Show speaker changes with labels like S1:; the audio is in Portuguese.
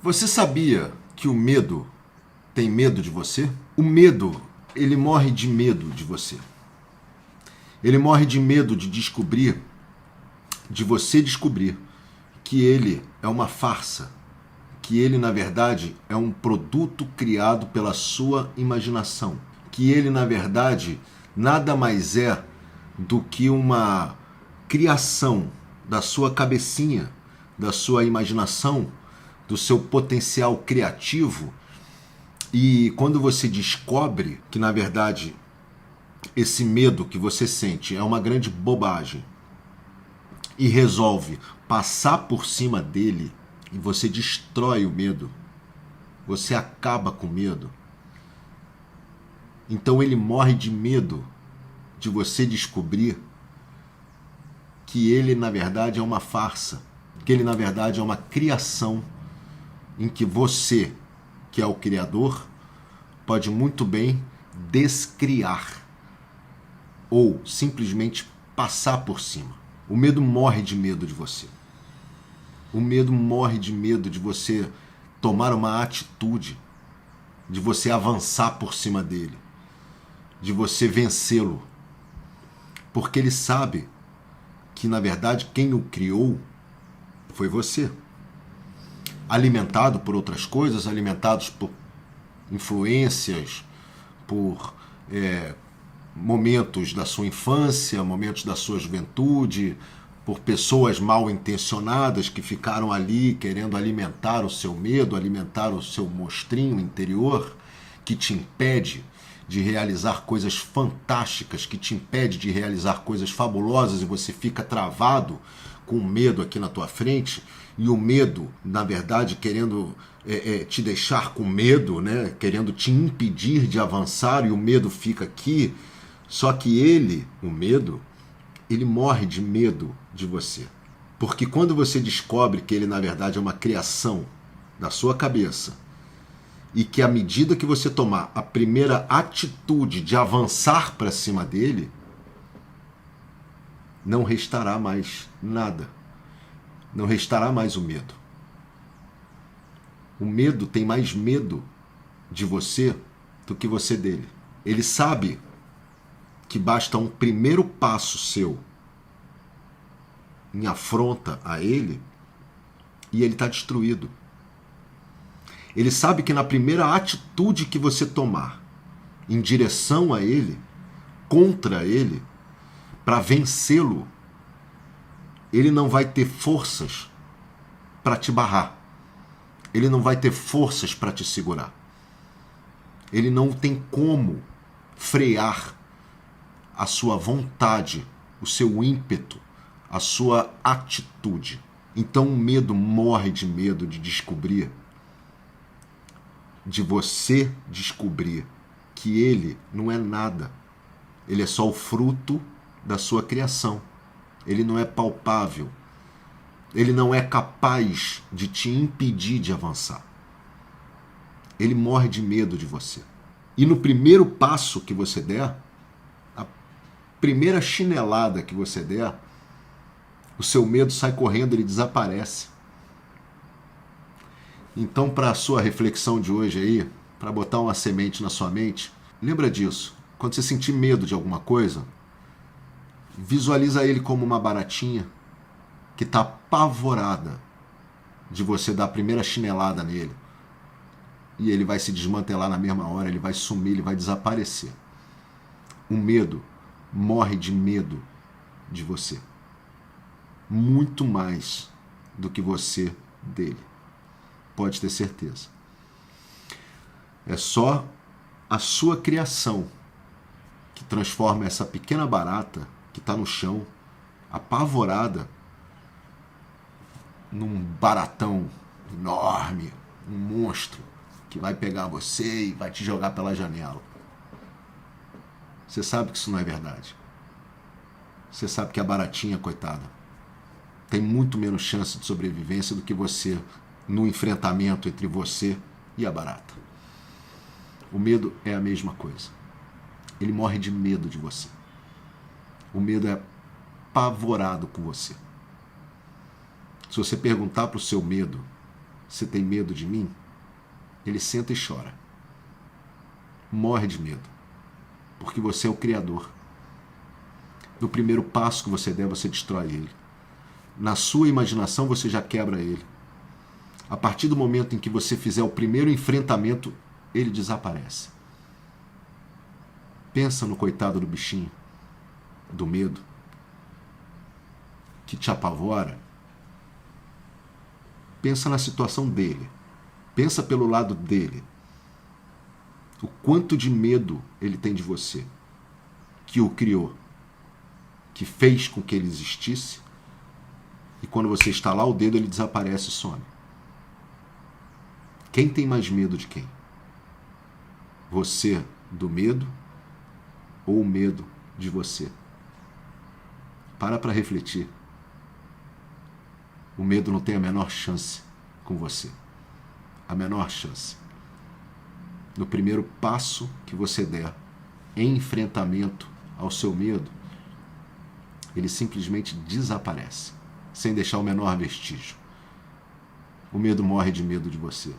S1: Você sabia que o medo tem medo de você? O medo, ele morre de medo de você. Ele morre de medo de você descobrir que ele é uma farsa, que ele, na verdade, é um produto criado pela sua imaginação, que ele, na verdade, nada mais é do que uma criação da sua cabecinha, da sua imaginação, do seu potencial criativo. E quando você descobre que, na verdade, esse medo que você sente é uma grande bobagem e resolve passar por cima dele, e você destrói o medo, você acaba com o medo, então ele morre de medo de você descobrir que ele, na verdade, é uma farsa, que ele, na verdade, é uma criação em que você, que é o criador, pode muito bem descriar ou simplesmente passar por cima. O medo morre de medo de você. O medo morre de medo de você tomar uma atitude, de você avançar por cima dele, de você vencê-lo. Porque ele sabe que, na verdade, quem o criou foi você. Alimentado por outras coisas, alimentados por influências, por momentos da sua infância, momentos da sua juventude, por pessoas mal intencionadas que ficaram ali querendo alimentar o seu medo, alimentar o seu monstrinho interior, que te impede de realizar coisas fantásticas, que te impede de realizar coisas fabulosas, e você fica travado com o medo aqui na tua frente, e o medo, na verdade, querendo te deixar com medo, né? Querendo te impedir de avançar, e o medo fica aqui. Só que ele, o medo, ele morre de medo de você. Porque quando você descobre que ele, na verdade, é uma criação da sua cabeça, e que à medida que você tomar a primeira atitude de avançar para cima dele, não restará mais nada. Não restará mais o medo. O medo tem mais medo de você do que você dele. Ele sabe que basta um primeiro passo seu em afronta a ele e ele está destruído. Ele sabe que na primeira atitude que você tomar em direção a ele, contra ele, para vencê-lo, ele não vai ter forças para te barrar. Ele não vai ter forças para te segurar. Ele não tem como frear a sua vontade, o seu ímpeto, a sua atitude. Então o medo morre de medo de descobrir, de você descobrir que ele não é nada. Ele é só o fruto da sua criação. Ele não é palpável. Ele não é capaz de te impedir de avançar. Ele morre de medo de você. E no primeiro passo que você der, a primeira chinelada que você der, o seu medo sai correndo, ele desaparece. Então, para a sua reflexão de hoje aí, para botar uma semente na sua mente, lembra disso. Quando você sentir medo de alguma coisa, visualiza ele como uma baratinha que está apavorada de você dar a primeira chinelada nele. E ele vai se desmantelar na mesma hora, ele vai sumir, ele vai desaparecer. O medo morre de medo de você. Muito mais do que você dele. Pode ter certeza. É só a sua criação que transforma essa pequena barata que está no chão, apavorada, num baratão enorme, um monstro que vai pegar você e vai te jogar pela janela. Você sabe que isso não é verdade. Você sabe que a baratinha, coitada, tem muito menos chance de sobrevivência do que você no enfrentamento entre você e a barata. O medo é a mesma coisa. Ele morre de medo de você. O medo é apavorado com você. Se você perguntar para o seu medo você tem medo de mim? Ele senta e chora. Morre de medo. Porque você é o Criador. No primeiro passo que você der, você destrói ele. Na sua imaginação, você já quebra ele. A partir do momento em que você fizer o primeiro enfrentamento, ele desaparece. Pensa no coitado do bichinho, do medo, que te apavora. Pensa na situação dele. Pensa pelo lado dele. O quanto de medo ele tem de você, que o criou, que fez com que ele existisse, e quando você estalar o dedo, ele desaparece e some. Quem tem mais medo de quem? Você do medo ou o medo de você? Para refletir. O medo não tem a menor chance com você. A menor chance. No primeiro passo que você der em enfrentamento ao seu medo, ele simplesmente desaparece, sem deixar o menor vestígio. O medo morre de medo de você.